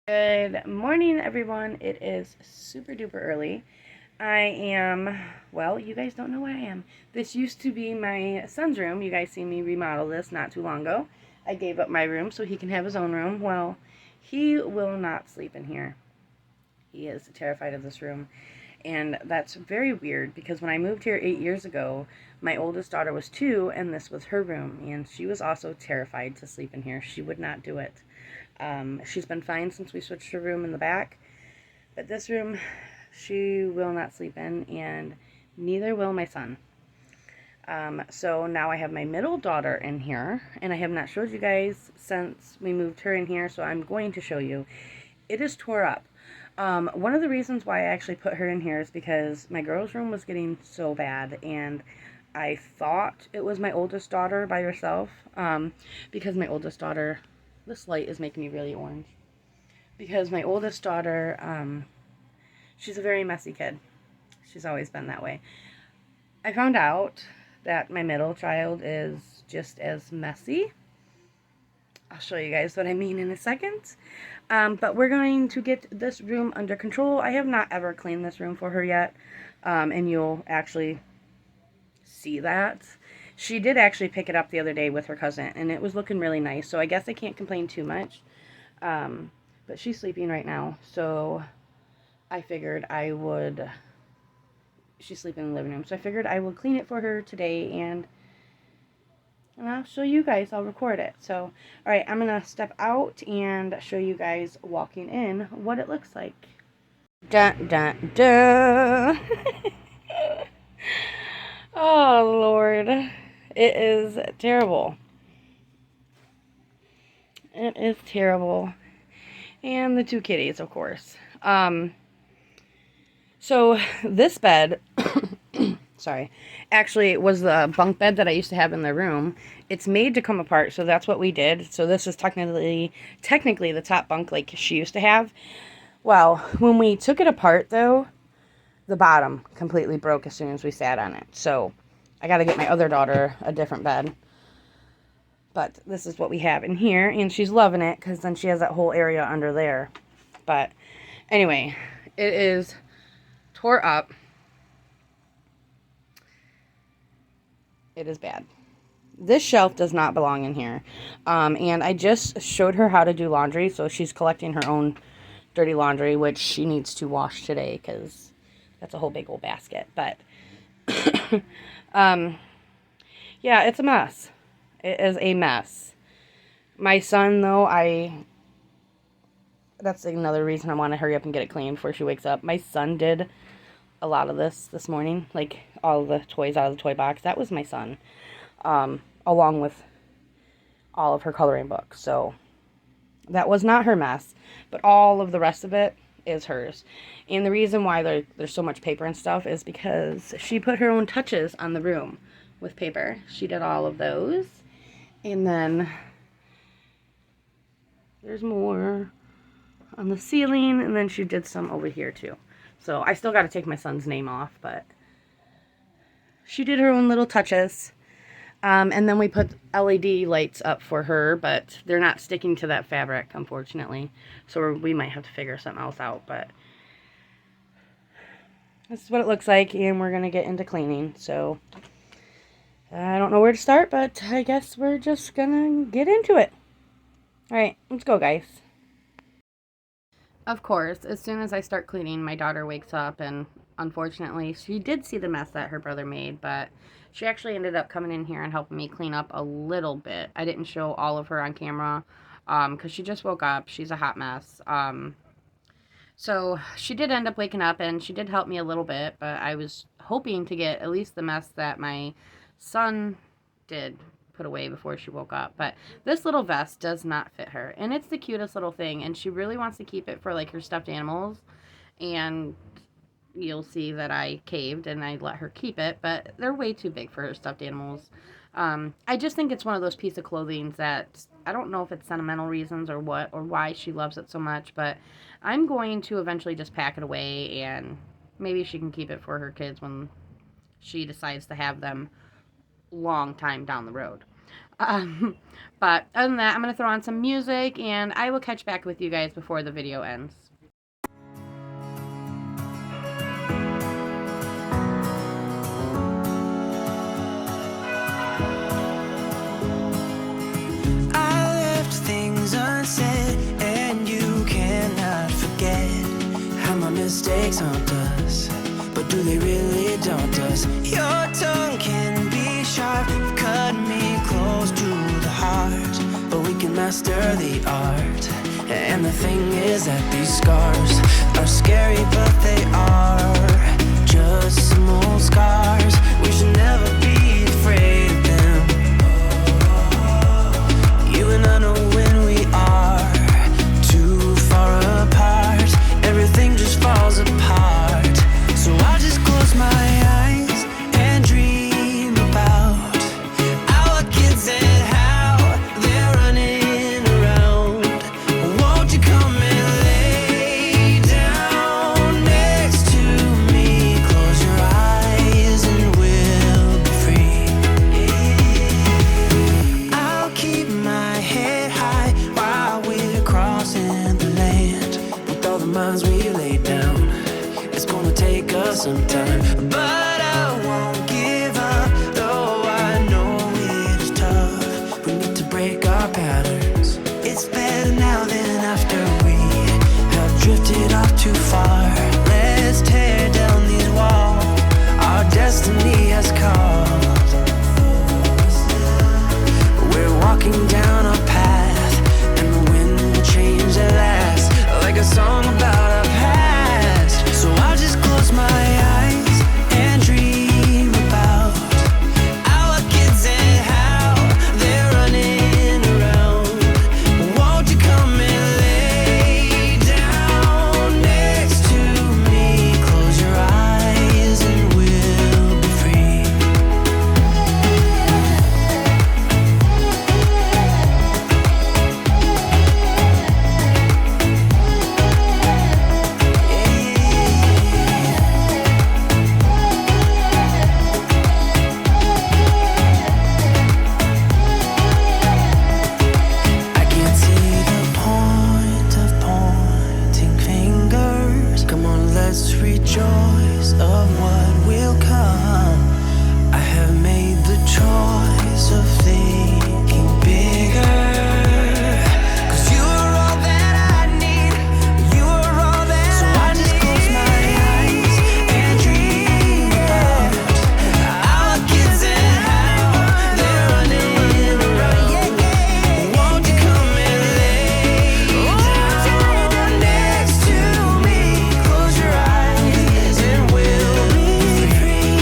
Good morning, everyone. It is super duper early. I am, well, you guys don't know where I am. This used to be my son's room. You guys see me remodel this not too long ago. I gave up my room so he can have his own room. Well, he will not sleep in here. He is terrified of this room. And that's very weird because when I moved here 8 years ago, my oldest daughter was 2, and this was her room. And she was also terrified to sleep in here. She would not do it. She's been fine since we switched her room in the back. But this room, she will not sleep in, and neither will my son. So now I have my middle daughter in here, and I have not showed you guys since we moved her in here, so I'm going to show you. It is tore up. One of the reasons why I actually put her in here is because my girl's room was getting so bad, and I thought it was my oldest daughter by herself, because my oldest daughter, this light is making me really orange, because my oldest daughter, she's a very messy kid. She's always been that way. I found out that my middle child is just as messy. I'll show you guys what I mean in a second. But we're going to get this room under control. I have not ever cleaned this room for her yet. And you'll actually see that. She did actually pick it up the other day with her cousin, and it was looking really nice. So I guess I can't complain too much. But she's sleeping right now. So I figured I would... She's sleeping in the living room. So I figured I would clean it for her today, and I'll show you guys. I'll record it. So, alright, I'm going to step out and show you guys walking in what it looks like. Dun, dun, dun. Oh, Lord. It is terrible. It is terrible. And the 2 kitties, of course. So, this bed... sorry, actually was the bunk bed that I used to have in the room. It's made to come apart, so that's what we did. So this is technically the top bunk like she used to have. Well, when we took it apart, though, the bottom completely broke as soon as we sat on it. So I got to get my other daughter a different bed. But this is what we have in here, and she's loving it because then she has that whole area under there. But anyway, it is tore up. It is bad. This shelf does not belong in here. And I just showed her how to do laundry, so she's collecting her own dirty laundry, which she needs to wash today because that's a whole big old basket. But, yeah, it's a mess. It is a mess. My son, though, that's another reason I want to hurry up and get it clean before she wakes up. My son did a lot of this morning, like all the toys out of the toy box. That was my son, along with all of her coloring books. So that was not her mess, but all of the rest of it is hers. And the reason why there's so much paper and stuff is because she put her own touches on the room with paper. She did all of those, and then there's more on the ceiling, and then she did some over here too. So I still got to take my son's name off, but she did her own little touches. And then we put LED lights up for her, but they're not sticking to that fabric, unfortunately. So we might have to figure something else out, but this is what it looks like, and we're going to get into cleaning. So I don't know where to start, but I guess we're just going to get into it. All right, let's go, guys. Of course, as soon as I start cleaning, my daughter wakes up, and unfortunately, she did see the mess that her brother made, but she actually ended up coming in here and helping me clean up a little bit. I didn't show all of her on camera, because she just woke up. She's a hot mess. So she did end up waking up, and she did help me a little bit, but I was hoping to get at least the mess that my son did put away before she woke up. But this little vest does not fit her, and it's the cutest little thing, and she really wants to keep it for like her stuffed animals, and you'll see that I caved and I let her keep it, but they're way too big for her stuffed animals. I just think it's one of those pieces of clothing that I don't know if it's sentimental reasons or what, or why she loves it so much, but I'm going to eventually just pack it away, and maybe she can keep it for her kids when she decides to have them long time down the road. But other than that, I'm going to throw on some music and I will catch back with you guys before the video ends. Mistakes haunt us, but do they really daunt us? Your tongue can be sharp, you've cut me close to the heart, but we can master the art. And the thing is that these scars are scary, but they are just some old scars. We should never be afraid of them. You and I know when we are too far apart, everything just falls apart. So I'll just close my eyes and dream about our kids and how they're running around. Won't you come and lay down next to me? Close your eyes and we'll be free. I'll keep my head high while we're crossing the land. With all the minds we lay down, it's gonna take us some time, but I won't give up, though I know it is tough. We need to break our patterns. It's better now than after we have drifted off too far. Let's tear down these walls our destiny has called. We're walking down a path, and the wind will change at last, like a song about our past. So I'll just close my eyes and dream about our kids and how they're running around. Won't you come and lay down next to me? Close your eyes and we'll be free. I can't see the point of pointing fingers. Come on, let's rejoice of what will come. I have made the choice of thinking bigger. 'Cause you are all that I need. You are all that I need. So I just close my eyes and dream about our kids and how they're running around. Won't you come and lay down next to me? Close your eyes and we'll be free.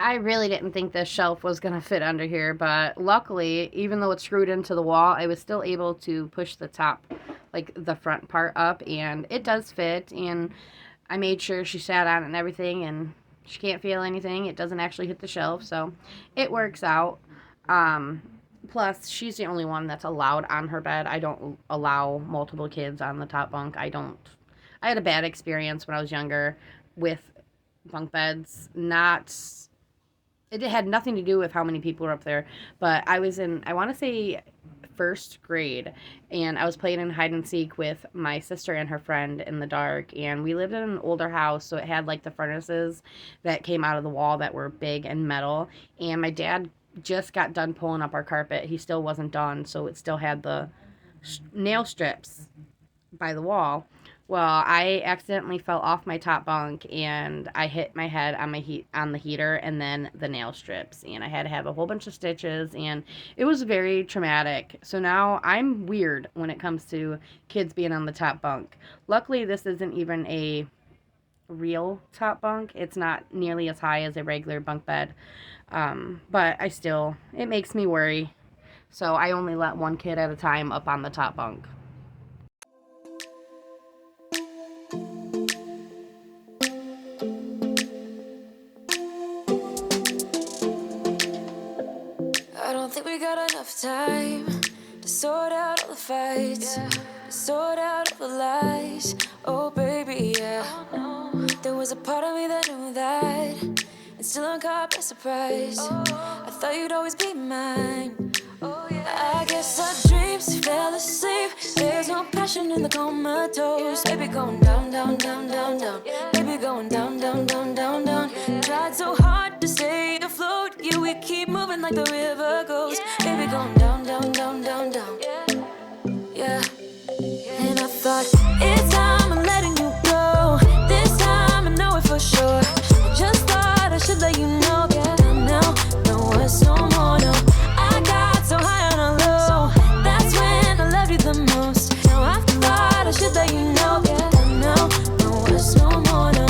I really didn't think this shelf was going to fit under here, but luckily, even though it's screwed into the wall, I was still able to push the top, like the front part up, and it does fit, and I made sure she sat on it and everything, and she can't feel anything. It doesn't actually hit the shelf, so it works out. Plus, she's the only one that's allowed on her bed. I don't allow multiple kids on the top bunk. I had a bad experience when I was younger with bunk beds. It had nothing to do with how many people were up there, but I was in, I want to say, first grade, and I was playing in hide and seek with my sister and her friend in the dark, and we lived in an older house, so it had like the furnaces that came out of the wall that were big and metal, and my dad just got done pulling up our carpet. He still wasn't done, so it still had the nail strips by the wall. Well, I accidentally fell off my top bunk, and I hit my head on the heater and then the nail strips, and I had to have a whole bunch of stitches, and it was very traumatic. So now I'm weird when it comes to kids being on the top bunk. Luckily, this isn't even a real top bunk. It's not nearly as high as a regular bunk bed, but it makes me worry. So I only let one kid at a time up on the top bunk. I don't think we got enough time to sort out all the fights, to sort out all the lies. Oh, baby, yeah. There was a part of me that knew that, and still I'm caught by surprise. I thought you'd always be mine. I guess our dreams fell asleep. There's no passion in the comatose. Baby, going down, down, down, down, down. Baby, going down, down, down, down, down. Tried so hard to stay afloat. Yeah, we keep moving like the river goes. Baby, going down, down, down, down, down. Yeah. And I thought, it's time I'm letting you go. This time I know it for sure. I just thought I should let you know. Yeah, now, no words no more, no. I got so high on a low. That's when I loved you the most. Now I thought I should let you know. Yeah, now, no words no more, no.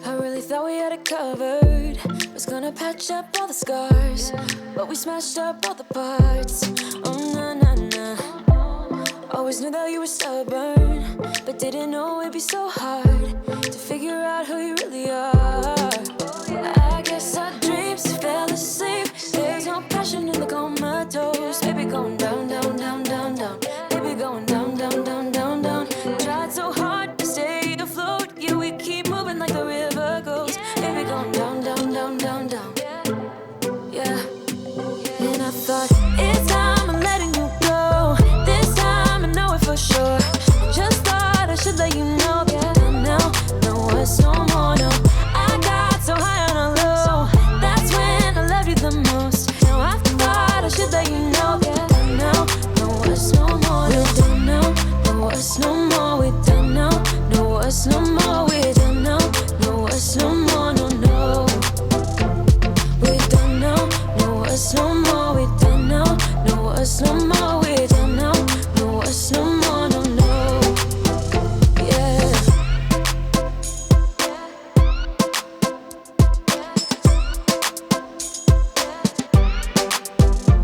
I really thought we had it covered. Was gonna patch up all the scars, but we smashed up all the parts. Oh, na, na, na. Always knew that you were stubborn, but didn't know it'd be so hard to figure out who you really are. I guess our dreams fell asleep. There's no passion in the comatose. Baby, going down, down, down, down, down. Baby, going down, down, down, down, down. Tried so hard to stay afloat. Yeah, we keep moving like the river goes. Baby, going down, down, down, down, down. Yeah. And I thought, it's time I'm letting you go. This time I know it for sure. Just thought I should let you know. Yeah, now, no words no more, no. I got so high on a low. That's when I loved you the most. Now I thought I should let you know. Yeah, now, no words no more. We're done now, no words no more. We're done now, no words no more. We're done now, no words no more, no, no. We're done now, no words no more. We're done now, no words no more. We're done now, no words no more, no, no. Yeah.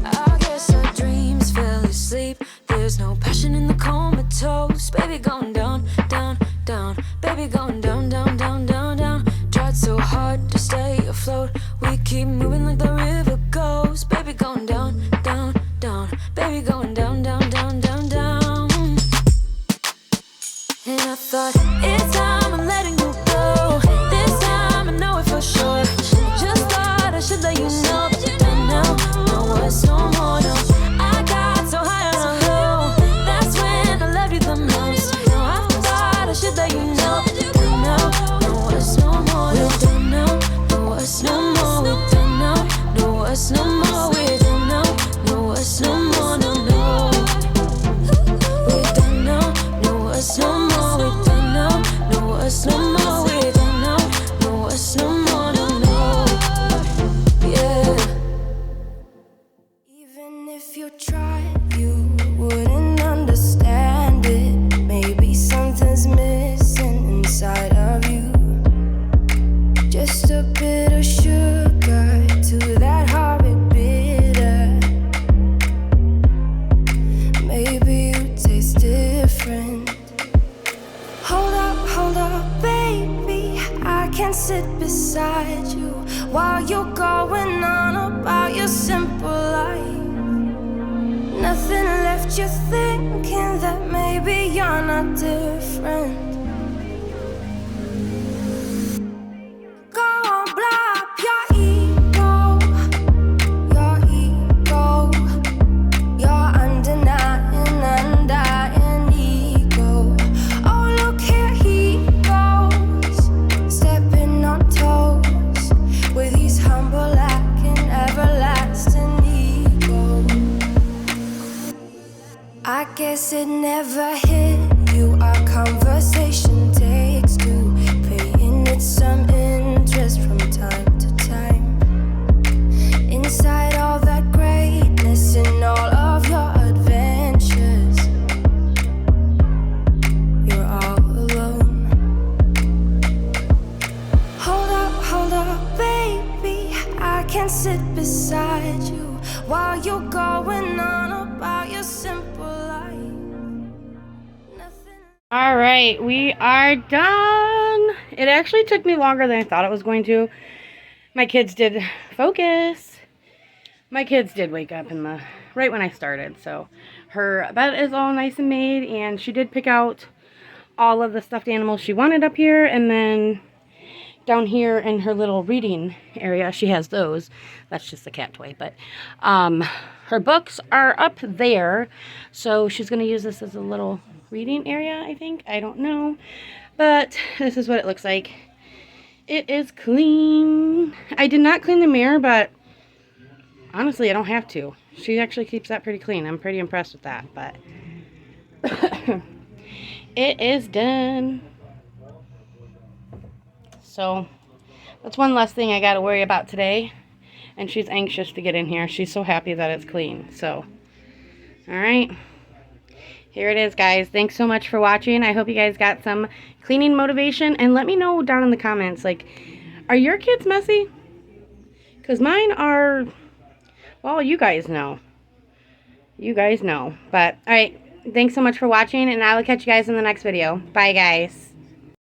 I guess our dreams fell asleep. There's no passion in the comatose. Baby, going down, down, down. Baby, going down, down, down, down, down. Tried so hard to stay afloat. We keep moving like the river goes. Baby, going down, down, down. Baby, going down, down, down, down, down. And I thought, it's time I'm letting you go. This time I know it for sure. Just thought I should let you know. Now, no words no more, no. I got so high on a low. That's when I loved you the most. Now I thought I should let you know. Now, no words no more, no. We're done now, no words no more. We're done now, no words no more. We're done now, no words no more, no, no. We're done now, no words no more. We're done now, no can sit beside you while you're going on about your simple life. Nothing left you thinking that maybe you're not different. Go on, blow up your ego, your undenying, undying ego. Oh, look here he goes, stepping on toes with his humble lacking everlasting ego. I guess it never hit you. Our conversation takes two, paying it some interest from time to time. Inside all that greatness and all of your adventures, you're all alone. Hold up, baby, I can sit beside you while you're going on about your simple life. Nothing. All right, we are done. It actually took me longer than I thought it was going to. My kids did focus. My kids did wake up right when I started, so her bed is all nice and made, and she did pick out all of the stuffed animals she wanted up here, and then down here in her little reading area, she has those. That's just a cat toy, but her books are up there, so she's going to use this as a little reading area, I think. I don't know, but this is what it looks like. It is clean. I did not clean the mirror, but honestly, I don't have to. She actually keeps that pretty clean. I'm pretty impressed with that, but it is done. So that's one less thing I got to worry about today. And she's anxious to get in here. She's so happy that it's clean. So, all right. Here it is, guys. Thanks so much for watching. I hope you guys got some cleaning motivation. And let me know down in the comments, like, are your kids messy? Because mine are, well, you guys know. You guys know. But, all right. Thanks so much for watching. And I will catch you guys in the next video. Bye, guys.